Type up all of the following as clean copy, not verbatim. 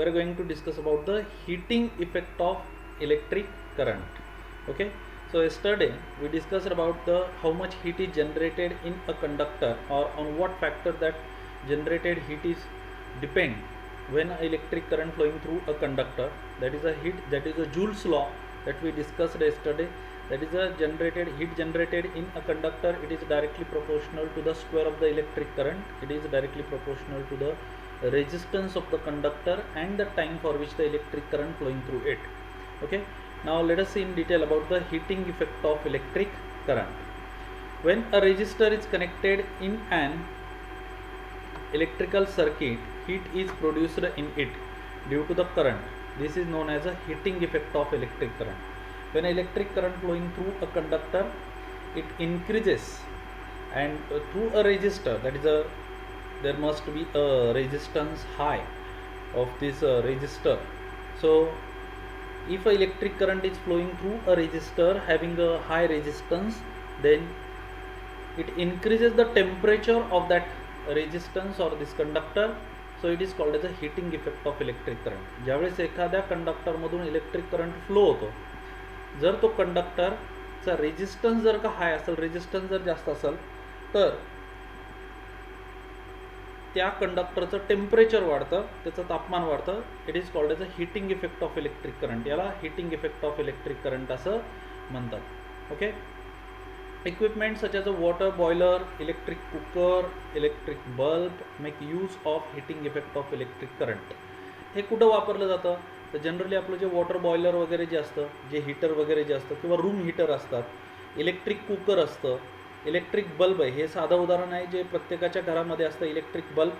are going to discuss about the heating effect of electric current. Okay, so yesterday we discussed about the how much heat is generated in a conductor, or on what factor that generated heat is depend when electric current flowing through a conductor. That is a heat, that is a Joule's law that we discussed yesterday. That is a heat generated in a conductor. It is directly proportional to the square of the electric current. It is directly proportional to the resistance of the conductor and the time for which the electric current flowing through it. Okay, now let us see in detail about the heating effect of electric current. When a resistor is connected in an electrical circuit, heat is produced in it due to the current. This is known as a heating effect of electric current. When electric current flowing through a conductor, it increases, and through a resistor, that is there must be a resistance high of this resistor. So if electric current is flowing through a resistor having a high resistance, then it increases the temperature of that resistance or this conductor. So it is called as a heating effect of electric current. ज्यावेळेस एखाद्या conductor मधून electric current flow होतो, जर तो कंडक्टरचा resistance जर का हाय असेल, रेजिस्टन्स जर जास्त असेल, तर त्या कंडक्टरचं टेम्परेचर वाढतं, त्याचं तापमान वाढतं. It is called as a heating effect of electric current. याला heating effect of electric current असं म्हणतात. Okay, equipment such as a water boiler, electric cooker, electric bulb make use of heating effect of electric current. हे कुठं वापरलं जातं? तर generally आपलं जे वॉटर बॉयलर वगैरे जे असतं, जे हीटर वगैरे जे असतं, किंवा रूम हीटर असतात, इलेक्ट्रिक कुकर असतं, इलेक्ट्रिक बल्ब आहे, हे साधं उदाहरण आहे जे प्रत्येकाच्या घरामध्ये असतं. Electric bulb,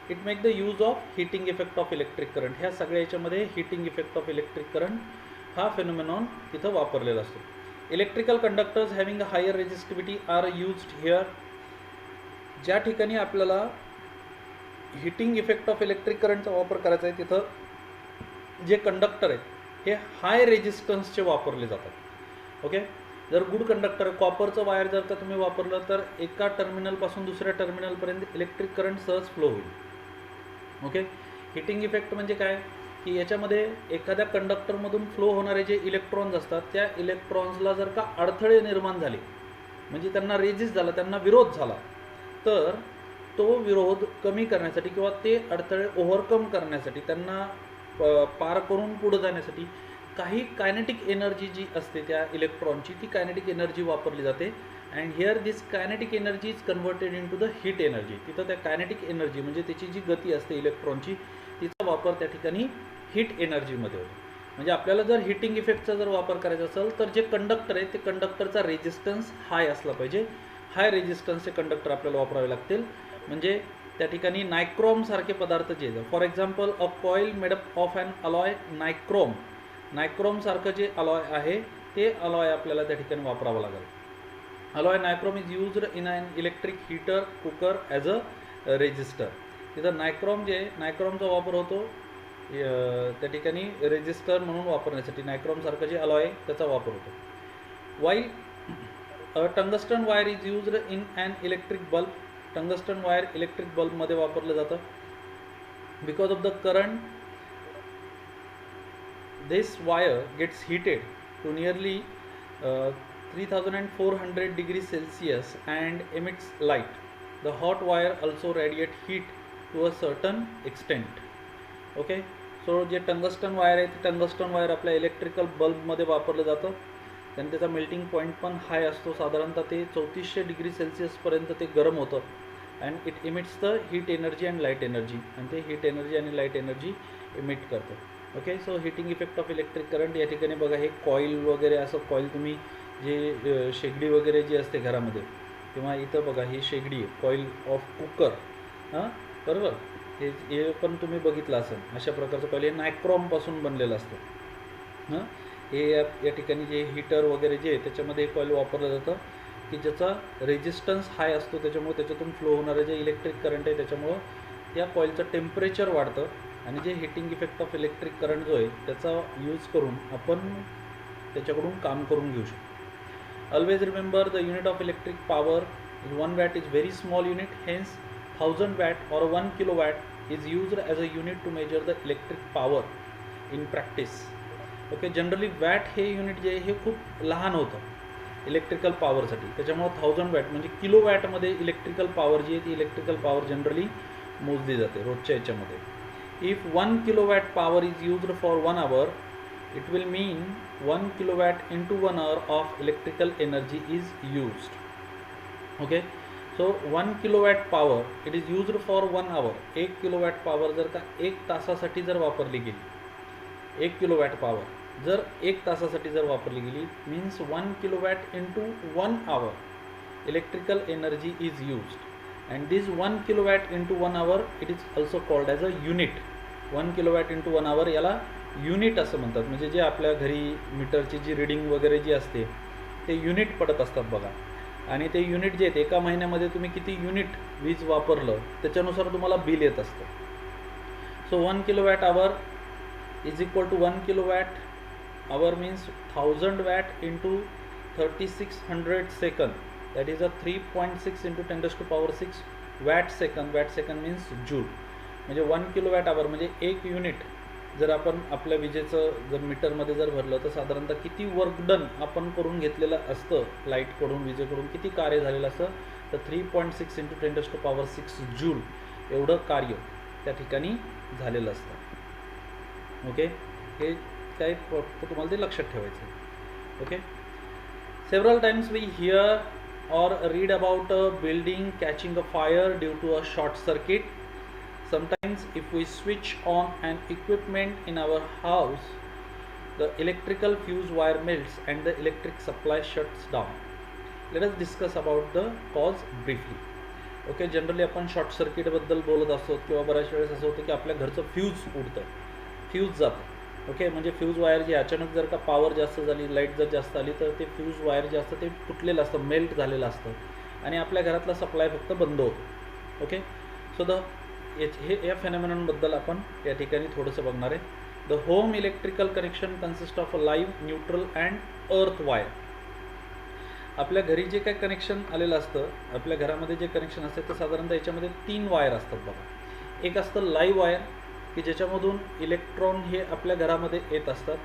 it make the use of heating effect of electric current. ह्या सगळ्या याच्यामध्ये heating effect of electric current हा फेनोमेनॉन तिथं वापरलेला असतो. Electrical conductors having a higher resistivity are used here. ज्या ठिकाणी आपल्याला हिटिंग इफेक्ट ऑफ इलेक्ट्रिक करंटचा वापर करायचा आहे, तिथं जे कंडक्टर आहेत हे हाय रेजिस्टन्सचे वापरले जातात. ओके, जर गुड कंडक्टर कॉपरचं वायर जर का तुम्ही वापरलं, तर एका टर्मिनलपासून दुसऱ्या टर्मिनलपर्यंत इलेक्ट्रिक करंट सहज फ्लो होईल. ओके, हिटिंग इफेक्ट म्हणजे काय की याच्यामध्ये एखाद्या कंडक्टरमधून फ्लो होणारे जे इलेक्ट्रॉन्स असतात, त्या इलेक्ट्रॉन्सला जर का अडथळे निर्माण झाले, म्हणजे त्यांना रेजिस्ट झाला, त्यांना विरोध झाला, तर तो विरोध कमी करण्यासाठी किंवा ते अडथळे ओव्हरकम करण्यासाठी, त्यांना पार करून पुढे जाण्यासाठी काही कायनेटिक एनर्जी जी असते त्या इलेक्ट्रॉनची, ती कायनेटिक एनर्जी वापरली जाते. And here this kinetic energy is converted in to the heat energy. तिथं त्या कायनेटिक एनर्जी म्हणजे त्याची जी गती असते इलेक्ट्रॉनची, तिचा वापर त्या ठिकाणी हीट एनर्जीमध्ये होतो. म्हणजे आपल्याला जर हिटिंग इफेक्टचा जर वापर करायचा असेल, तर जे कंडक्टर आहे ते कंडक्टरचा रेजिस्टन्स हाय असला पाहिजे. हाय रेजिस्टन्सचे कंडक्टर आपल्याला वापरावे लागतील. म्हणजे त्या ठिकाणी नायक्रोम सारखे पदार्थ जे, for example a coil made up of an alloy nichrome. Nichrome सारखं जे अलॉय आहे ते अलॉय आपल्याला त्या ठिकाणी वापरावं लागेल. Alloy nichrome is used in an electric heater cooker as a resistor. तिथं नायक्रोम जे, नायक्रोमचा वापर होतो त्या ठिकाणी रेजिस्टर म्हणून वापरण्यासाठी. नायक्रोम सारखं जे अलॉय त्याचा वापर होतो. While tungsten wire is used in an electric bulb. Tungsten wire electric बल्बमध्ये वापरलं जातं. Because of the current, this wire gets heated to nearly 3400 degrees Celsius and emits light. The hot wire also radiates heat to a certain extent. Okay, so जे tungsten wire आहे, ते tungsten wire आपल्या electrical बल्बमध्ये वापरलं जातं. आणि त्याचा melting point पण हाय असतो, साधारणतः ते 3400 डिग्री सेल्सिअसपर्यंत ते गरम होतं. And it emits the heat energy and light energy, आणि ते हीट एनर्जी आणि लाईट एनर्जी इमिट करतं. Okay, so heating effect of electric current. या ठिकाणी बघा, हे कॉईल वगैरे, असं कॉईल तुम्ही जे शेगडी वगैरे जी असते घरामध्ये, किंवा इथं बघा ही शेगडी आहे, कॉईल ऑफ कुकर, हां बरोबर, हे पण तुम्ही बघितलं असेल. अशा प्रकारचं कॉईल हे नायक्रोमपासून बनलेलं असतं. हां, हे या ठिकाणी जे हीटर वगैरे जे त्याच्यामध्ये कॉईल वापरलं जातं की ज्याचा रेजिस्टन्स हाय असतो, त्याच्यामुळे त्याच्यातून फ्लो होणारं जे इलेक्ट्रिक करंट आहे त्याच्यामुळं त्या कॉईलचं टेम्परेचर वाढतं. आणि जे heating effect of electric current जो आहे त्याचा यूज करून आपण त्याच्याकडून काम करून घेऊ शकतो. Always remember the unit of electric power is 1 watt is very small unit. Hence 1000 watt और 1 kilo watt is used as a unit to measure the electric power in practice. Okay, generally watt हे unit जे आहे हे खूप लहान होतं electrical पॉवरसाठी, त्याच्यामुळं 1000 वॅट म्हणजे किलो वॅटमध्ये इलेक्ट्रिकल पॉवर जी आहे ती इलेक्ट्रिकल पॉवर जनरली मोजली जाते रोजच्या याच्यामध्ये. If 1 kilowatt power is used for 1 hour, it will mean 1 kilowatt into 1 hour of electrical energy is used. Okay, so 1 kilowatt power it is used for 1 hour. 1 kilowatt power जर का 1 तासासाठी जर वापरली गेली, 1 kilowatt power जर 1 तासासाठी जर वापरली गेली means 1 kilowatt into 1 hour electrical energy is used, and this 1 kilowatt into 1 hour it is also called as a unit. 1 kilowatt into 1 hour याला युनिट असं म्हणतात. म्हणजे जे आपल्या घरी मीटरची जी रिडिंग वगैरे जी असते ते युनिट पडत असतात बघा, आणि ते युनिट जे आहेत एका महिन्यामध्ये तुम्ही किती युनिट वीज वापरलं त्याच्यानुसार तुम्हाला बिल येत असतं. So 1 kilowatt hour is equal to 1 kilowatt hour means 1000 watt into 3600 second, that is a 3.6 into 10⁻⁶ watt second. Watt second means joule. म्हणजे 1 किलोवॅट आवर म्हणजे एक युनिट जर आपण आपल्या विजेचं जर मीटरमध्ये जर भरलं तर साधारणतः किती वर्क डन आपण करून घेतलेलं असतं, लाईटकडून विजेकडून किती कार्य झालेलं असतं, तर 3.6 इंटू 10⁻⁶ जूल एवढं कार्य त्या ठिकाणी झालेलं असतं. ओके, हे काय फक्त तुम्हाला ते लक्षात ठेवायचं आहे. Okay, several times we hear or read about a building catching a fire due to a short circuit. Sometimes if we switch on an equipment in our house, the electrical fuse wire melts and the electric supply shuts down. Let us discuss about the cause briefly. Okay, generally आपण short circuit बद्दल बोलत असतो किंवा बऱ्याच वेळेस असं होतं की आपल्या घरचं फ्यूज उडतं, फ्यूज जातं. ओके, म्हणजे फ्यूज वायर जी अचानक जर का पॉवर जास्त झाली, लाईट जर जास्त आली तर ते फ्यूज वायर जे असतं ते तुटलेलं असतं, मेल्ट झालेलं असतं आणि आपल्या घरातला सप्लाय फक्त बंद होतो. ओके, सो या फेनॉमेनॉनबद्दल आपण या ठिकाणी थोडंसं बघणार आहे. The home electrical connection consist of a live, neutral and earth wire. आपल्या घरी जे काही कनेक्शन आलेलं असतं, आपल्या घरामध्ये जे कनेक्शन असतं ते साधारणतः याच्यामध्ये 3 वायर असतात बघा. एक असतं लाईव्ह वायर की ज्याच्यामधून इलेक्ट्रॉन हे आपल्या घरामध्ये येत असतात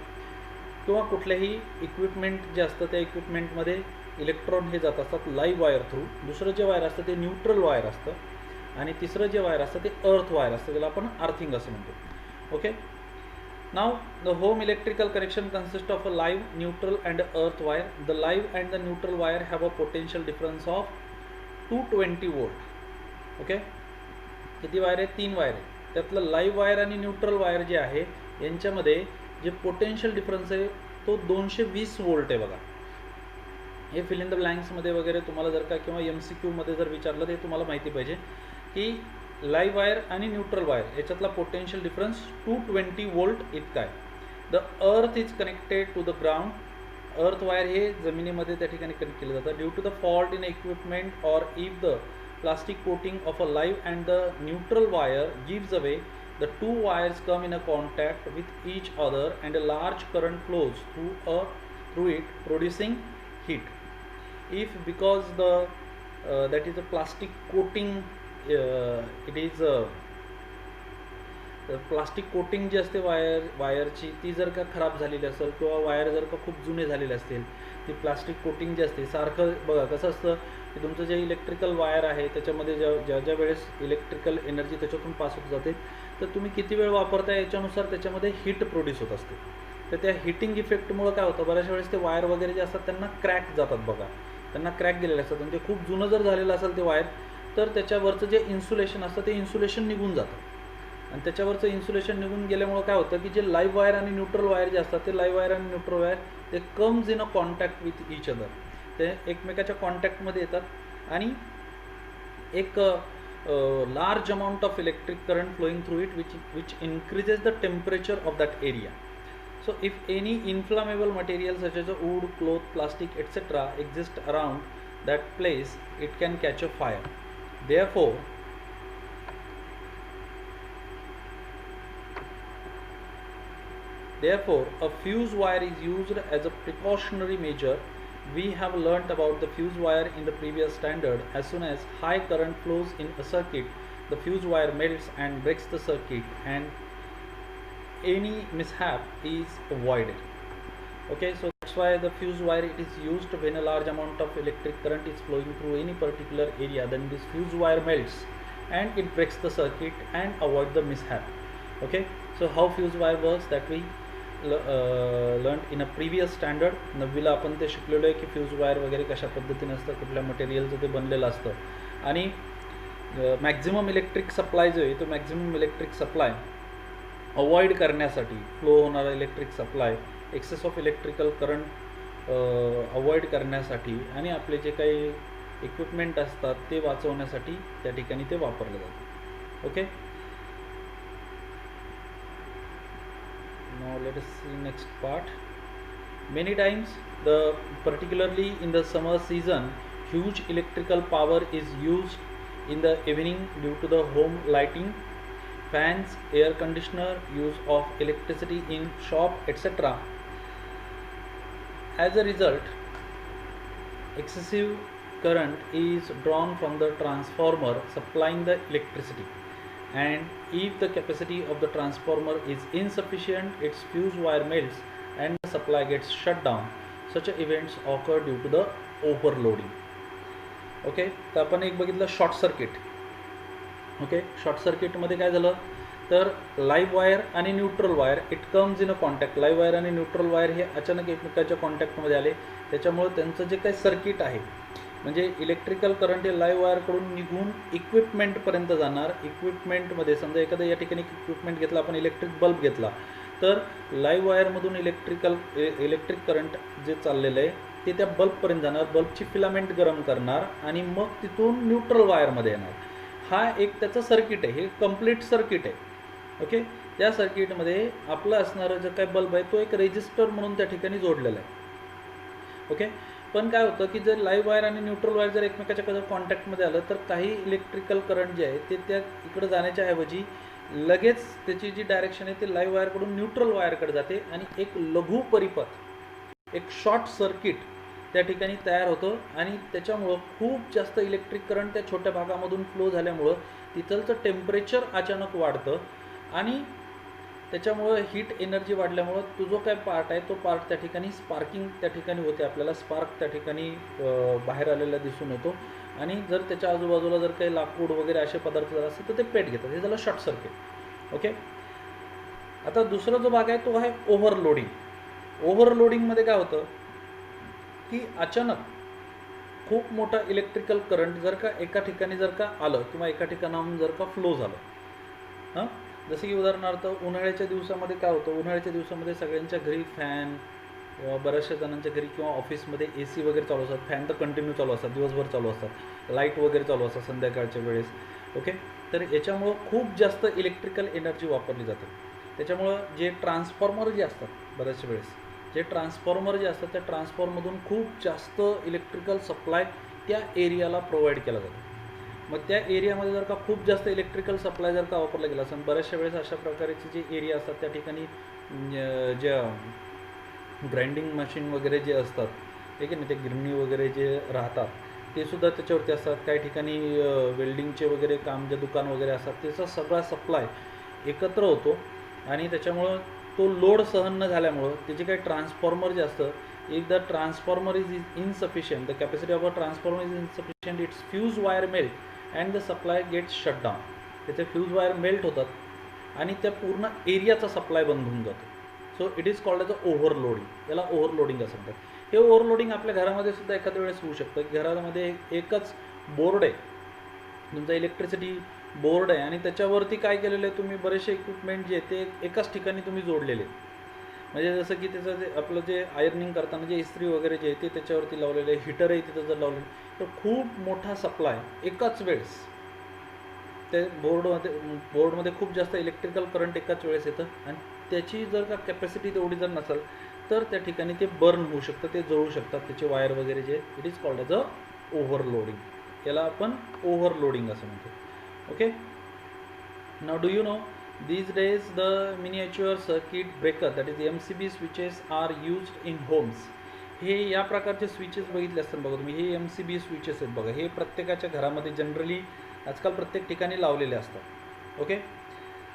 किंवा कुठल्याही इक्विपमेंट जे असतं त्या इक्विपमेंटमध्ये इलेक्ट्रॉन हे जात असतात लाईव्ह वायर थ्रू. दुसरं जे वायर असतं ते न्यूट्रल वायर असतं आणि तिसरं जे वायर असतं ते अर्थ वायर असतं, ज्याला आपण अर्थिंग असं म्हणतो. Okay, now the home electrical connection consist of a live, neutral and earth wire. The live and the neutral wire have a potential difference of 220 volt. Okay, किती wire आहे? 3 wire आहे. त्यातलं live wire आणि neutral wire जे आहे यांच्यामध्ये जे potential difference आहे तो 220 वोल्ट आहे बघा. हे फिल इन द ब्लँक्समध्ये वगैरे तुम्हाला जर का किंवा MCQमध्ये जर विचारलं तर तुम्हाला माहिती पाहिजे की लाईव्ह वायर आणि न्यूट्रल वायर याच्यातला पोटेन्शियल डिफरन्स 220 वोल्ट इतका आहे. The earth is connected to the ground. Earth wire हे जमिनीमध्ये त्या ठिकाणी कनेक्ट केलं जातं. Due to the fault in equipment or if the plastic coating of a live and the neutral wire gives away, the two wires come in a contact with each other and a large current flows through it, producing heat. If because the that is a plastic coating, it is plastic coating जी असते वायरची ती जर का खराब झालेली असेल किंवा वायर जर का खूप जुने झालेले असतील, ती प्लास्टिक कोटिंग जी असते सारखं बघा कसं असतं की तुमचं जे इलेक्ट्रिकल वायर आहे त्याच्यामध्ये ज्या वेळेस इलेक्ट्रिकल एनर्जी त्याच्यातून पास होत जाते तर तुम्ही किती वेळ वापरताय याच्यानुसार त्याच्यामध्ये हीट प्रोड्यूस होत असते. तर त्या हिटिंग इफेक्टमुळं काय होतं, बऱ्याच वेळेस ते वायर वगैरे जे असतात त्यांना क्रॅक जातात बघा, त्यांना क्रॅक गेलेले असतात. म्हणजे खूप जुनं जर झालेलं असेल ते वायर तर त्याच्यावरचं जे इन्सुलेशन असतं ते इन्सुलेशन निघून जातं आणि त्याच्यावरचं इन्सुलेशन निघून गेल्यामुळं काय होतं की जे लाईव्ह वायर आणि न्यूट्रल वायर जे असतात ते लाईव्ह वायर आणि न्यूट्रल वायर ते comes in a contact with each other. ते एकमेकाच्या कॉन्टॅक्टमध्ये येतात आणि एक large amount of electric current flowing through it which increases the temperature of that area. So if any inflammable material such as wood, cloth, plastic, etc. exist around that place, it can catch a fire. Therefore, a fuse wire is used as a precautionary measure. We have learnt about the fuse wire in the previous standard. As soon as high current flows in a circuit, the fuse wire melts and breaks the circuit, and any mishap is avoided. Okay, so that's why the fuse wire, it is used when a large amount of electric current is flowing through any particular area. Then this fuse wire melts and it breaks the circuit and avoid the mishap. Okay, so how fuse wire works, that we learned in a previous standard. 9वीला आपण ते शिकलेलो आहे की fuse wire वगैरे कशा पद्धतीने असतं, कुठल्या मटेरियलचं ते बनलेलं असतं. आणि मॅक्झिमम इलेक्ट्रिक सप्लाय जो आहे तो मॅक्झिमम इलेक्ट्रिक सप्लाय अवॉइड करण्यासाठी, फ्लो होणारा electric supply, excess of electrical current avoid करण्यासाठी आणि आपले जे काही इक्विपमेंट असतात ते वाचवण्यासाठी त्या ठिकाणी ते वापरलं जातं. Okay, now let us see next part. Many times, particularly in the summer season, huge electrical power is used in the evening due to the home lighting, fans, air conditioner, use of electricity in shop, etc. As a result, excessive current is drawn from the transformer supplying the electricity, and if the capacity of the transformer is insufficient, its fuse wire melts and the supply gets shut down. Such events occur due to the overloading. Okay, तर आपण एक बघितलं short circuit. Okay, short सर्किटमध्ये काय झालं तर live wire आणि neutral wire it comes in a contact. Live wire आणि न्यूट्रल वायर हे अचानक एकमेकाच्या कॉन्टॅक्टमध्ये आले, त्याच्यामुळे त्यांचं जे काही सर्किट आहे, म्हणजे इलेक्ट्रिकल करंट हे लाईव्ह वायरकडून निघून इक्विपमेंटपर्यंत जाणार. इक्विपमेंटमध्ये समजा एखादा या ठिकाणी इक्विपमेंट घेतला आपण, इलेक्ट्रिक बल्ब घेतला, तर लाईव्ह वायरमधून इलेक्ट्रिक करंट जे चाललेलं आहे ते त्या बल्बपर्यंत जाणार, बल्बची फिलामेंट गरम करणार आणि मग तिथून न्यूट्रल वायरमध्ये येणार. हा एक त्याचं सर्किट आहे, हे कम्प्लीट सर्किट आहे. ओके, त्या सर्किटमध्ये आपलं असणारं जो काय बल्ब आहे तो एक रेजिस्टर म्हणून त्या ठिकाणी जोडलेला आहे. ओके, पण काय होतं की जर लाईव्ह वायर आणि न्यूट्रल वायर जर एकमेकाच्या कॉन्टॅक्टमध्ये आलं तर काही इलेक्ट्रिकल करंट जे आहे ते त्या इकडं जाण्याच्या ऐवजी लगेच त्याची जी डायरेक्शन आहे ते लाईव्ह वायरकडून न्यूट्रल वायरकडे जाते आणि एक लघु परिपथ, एक शॉर्ट सर्किट त्या ठिकाणी तयार होतं आणि त्याच्यामुळं खूप जास्त इलेक्ट्रिक करंट त्या छोट्या भागामधून फ्लो झाल्यामुळं तिथलचं टेम्परेचर अचानक वाढतं आणि त्याच्यामुळं हीट एनर्जी वाढल्यामुळं तो जो काय पार्ट आहे तो पार्ट त्या ठिकाणी स्पार्किंग त्या ठिकाणी होते, आपल्याला स्पार्क त्या ठिकाणी बाहेर आलेला दिसून येतो. आणि जर त्याच्या आजूबाजूला जर काही लाकूड वगैरे असे पदार्थ जर असतील तर ते पेट घेतात, हे झालं शॉर्ट सर्किट. ओके, आता दुसरा जो भाग आहे तो आहे ओव्हरलोडिंग. ओव्हरलोडिंगमध्ये काय होतं की अचानक खूप मोठा इलेक्ट्रिकल करंट जर का एका ठिकाणी जर का आलं किंवा एका ठिकाणाहून जर का फ्लो झालं, हां, जसं की उदाहरणार्थ उन्हाळ्याच्या दिवसामध्ये काय होतं, उन्हाळ्याच्या दिवसामध्ये सगळ्यांच्या घरी फॅन किंवा बऱ्याचशा जणांच्या घरी किंवा ऑफिसमध्ये AC वगैरे चालू असतात, फॅन तर कंटिन्यू चालू असतात, दिवसभर चालू असतात, लाईट वगैरे चालू असतात संध्याकाळच्या वेळेस. ओके, तर याच्यामुळं खूप जास्त इलेक्ट्रिकल एनर्जी वापरली जाते. त्याच्यामुळं जे ट्रान्सफॉर्मर जे असतात, बऱ्याच वेळेस जे ट्रान्सफॉर्मर जे असतात त्या ट्रान्सफॉर्मरमधून खूप जास्त इलेक्ट्रिकल सप्लाय त्या एरियाला प्रोव्हाइड केला जातो. मग त्या एरियामध्ये जर का खूप जास्त इलेक्ट्रिकल सप्लाय जर का वापरला गेला असेल, बऱ्याचशा वेळेस अशा प्रकारचे जे एरिया असतात त्या ठिकाणी ज्या ग्राइंडिंग मशीन वगैरे जे असतात, ठीक आहे ना, ते गिरणी वगैरे जे राहतात ते सुद्धा त्याच्यावरती असतात. काही ठिकाणी वेल्डिंगचे वगैरे काम जे दुकान वगैरे असतात त्याचा सगळा सप्लाय एकत्र होतो आणि त्याच्यामुळं तो लोड सहन न झाल्यामुळं त्याचे काही ट्रान्सफॉर्मर जे असतं, if the transformer is insufficient, the capacity of a transformer is insufficient, its fuse wire melt and the supply gets shut down. त्याचे फ्यूज वायर मेल्ट होतात आणि त्या पूर्ण एरियाचा सप्लाय बंद होऊन जातो. So it is called as a overloading. याला overloading असं म्हणतात. हे ओव्हरलोडिंग आपल्या घरामध्ये सुद्धा एखाद्या वेळेस होऊ शकतं. घरामध्ये एकच बोर्ड आहे, तुमचा इलेक्ट्रिसिटी बोर्ड आहे आणि त्याच्यावरती काय केलेलं आहे तुम्ही, बरेचसे इक्विपमेंट जे ते एकाच ठिकाणी तुम्ही जोडलेले. म्हणजे जसं की त्याचं जे आपलं जे आयर्निंग करताना जे इस्त्री वगैरे जे आहे ते त्याच्यावरती लावलेलं आहे, हीटर आहे तिथं जर लावलेलं तर खूप मोठा सप्लाय एकाच वेळेस ते बोर्डमध्ये खूप जास्त इलेक्ट्रिकल करंट एकाच वेळेस येतं आणि त्याची जर का कॅपॅसिटी तेवढी जर नसेल तर त्या ठिकाणी ते बर्न होऊ शकतं, ते जळू शकतात त्याचे वायर वगैरे जे. It is called as a overloading. याला आपण ओव्हरलोडिंग असं म्हणतो. Okay, now do you know these days the miniature circuit breaker, that is MCB switches, are used in homes. हे या प्रकारचे स्विचेस बघितले असतात बघा तुम्ही, हे MCB स्विचेस आहेत बघा. हे प्रत्येकाच्या घरामध्ये जनरली आजकाल प्रत्येक ठिकाणी लावलेले असतात. ओके,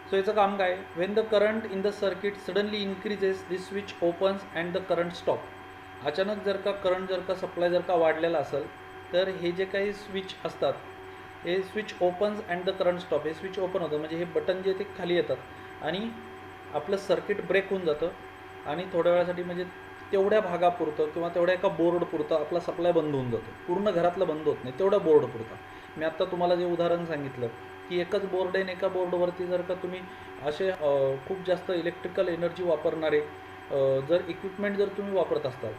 सो याचं काम काय, Wien the current in the circuit suddenly increases this switch opens and the current stop. अचानक जर का करंट जर का सप्लाय जर का वाढलेला असेल तर हे जे काही स्विच असतात हे switch opens and the current stop, हे स्विच ओपन होतं म्हणजे हे बटन जे ते खाली येतात आणि आपलं सर्किट ब्रेक होऊन जातं आणि थोड्या वेळासाठी म्हणजे तेवढ्या भागापुरतं किंवा तेवढ्या एका बोर्डपुरतं आपला सप्लाय बंद होऊन जातो. पूर्ण घरातलं बंद होत नाही, तेवढ्या बोर्डपुरतं. मी आत्ता तुम्हाला जे उदाहरण सांगितलं की एकच बोर्ड आहे आणि एका बोर्डवरती जर का तुम्ही असे खूप जास्त इलेक्ट्रिकल एनर्जी वापरणारे जर इक्विपमेंट जर तुम्ही वापरत असताल,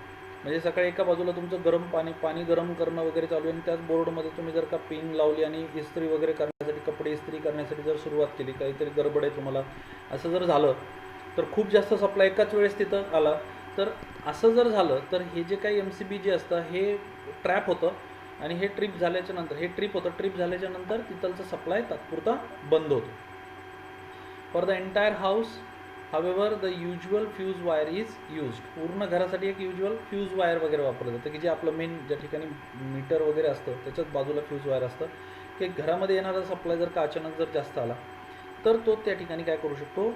म्हणजे सकाळी एका बाजूला तुमचं गरम पाणी गरम करणं वगैरे चालू आहे आणि त्याच बोर्डमध्ये तुम्ही जर का पिन लावली आणि इस्त्री वगैरे करण्यासाठी, कपडे इस्त्री करण्यासाठी जर सुरुवात केली, काहीतरी गडबड आहे तुम्हाला, असं जर झालं तर खूप जास्त सप्लाय एकाच वेळेस तिथं आला, तर असं जर झालं तर हे जे काही MCB जे असतं हे ट्रॅप होतं आणि हे ट्रिप झाल्याच्या नंतर हे ट्रिप झाल्याच्या नंतर तिथलचं सप्लाय तात्पुरता बंद होतो. For the entire house however the usual fuse wire is used. पूर्ण घरासाठी एक युज्युअल फ्यूज वायर वगैरे वापरलं जातं की जे आपलं मेन ज्या ठिकाणी मीटर वगैरे असतं त्याच्याच बाजूला फ्यूज वायर असतं की घरामध्ये येणारा सप्लाय जर का अचानक जर जास्त आला तर तो त्या ठिकाणी काय करू शकतो,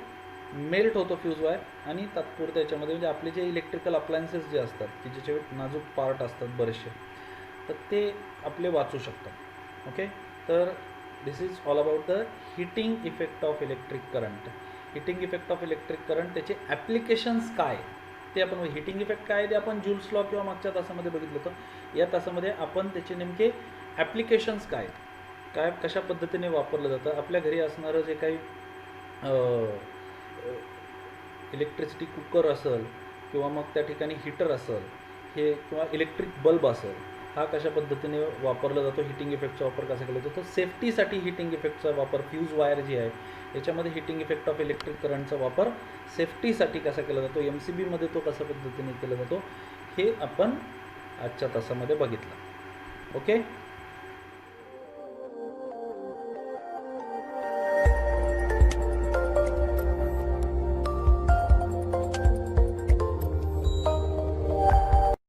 मेल्ट होतो फ्यूज वायर आणि तात्पुरत्या याच्यामध्ये म्हणजे आपले जे इलेक्ट्रिकल अप्लायन्सेस जे असतात की ज्याचे नाजूक पार्ट असतात बरेचसे, तर ते आपले वाचू शकतात. ओके, तर this is all about the heating effect of electric current. Heating effect of electric current, त्याचे ॲप्लिकेशन्स काय ते आपण, हिटिंग इफेक्ट काय ते आपण जूल्स लॉ किंवा मागच्या तासामध्ये बघितलं होतं. या तासामध्ये आपण त्याचे नेमके ॲप्लिकेशन्स काय कशा पद्धतीने वापरलं जातं, आपल्या घरी असणारं जे काही इलेक्ट्रिसिटी कुकर असेल किंवा मग त्या ठिकाणी हीटर असेल हे किंवा इलेक्ट्रिक बल्ब असेल, हा कशा पद्धतीने वापरला जातो, हिटिंग इफेक्टचा वापर कसा केला जातो. सेफ्टीसाठी हिटिंग इफेक्टचा वापर, फ्यूज वायर जी आहे याच्यामध्ये हिटिंग इफेक्ट ऑफ इलेक्ट्रिक करंटचा वापर सेफ्टीसाठी कसा केला जातो, MCBमध्ये तो कशा पद्धतीने केला जातो, हे आपण आजच्या तासामध्ये बघितलं. ओके.